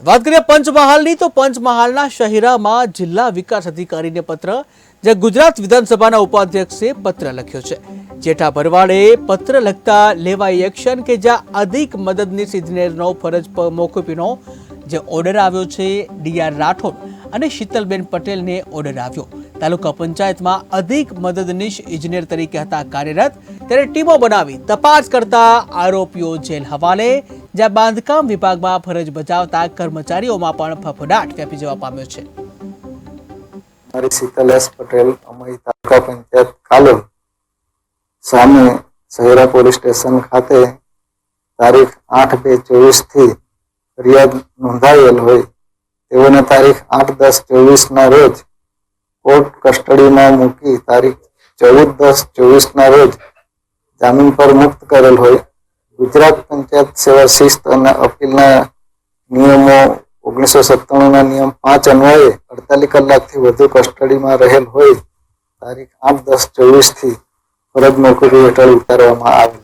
વાત કરીએ પંચમહાલની તો પંચમહાલના શહેરામાં જિલ્લા વિકાસ અધિકારીને પત્ર, જે ગુજરાત વિધાનસભાના ઉપાધ્યક્ષે પત્ર લખ્યો છે। જેઠા ભરવાડે પત્ર લખતા લેવાઈ એક્શન કે જ્યાં અધિક મદદનીશ ઇજનેરનો ફરજ મોકૂફીનો જે ઓર્ડર આવ્યો છે ડીઆર રાઠોડ અને શીતલબેન પટેલને ઓર્ડર આવ્યો। તાલુકા પંચાયતમાં અધિક મદદનીશ ઇજનેર તરીકે હતા કાર્યરત, ત્યારે ટીમો બનાવી તપાસ કરતા આરોપીઓ જેલ હવાલે, જ્યાં બાંધકામ વિભાગમાં ફરજ બજાવતા કર્મચારીઓમાં પણ ફફડાટ વ્યાપી જવા પામ્યો છે। મારી શીતલ એસ પટેલ અમારી તાલુકા પંચાયત કાલોલ સામે શહેરા પોલીસ સ્ટેશન ખાતે તારીખ 8/2/24 થી ફરિયાદ નોંધાયેલ હોય તેઓને તારીખ 8/10/24 ના રોજ કોર્ટ કસ્ટડીમાં મૂકી તારીખ 14/10/24 ના રોજ જામીન પર મુક્ત કરેલ હોય। ગુજરાત પંચાયત સેવા શિસ્ત અને અપીલના નિયમો 1997 ના નિયમ 5 અન્વયે 48 કલાકથી વધુ કસ્ટડીમાં રહેલ હોય તારીખ 8/10/24 થી ફરજ મોકૂફી હેઠળ ઉતારવામાં આવેલ।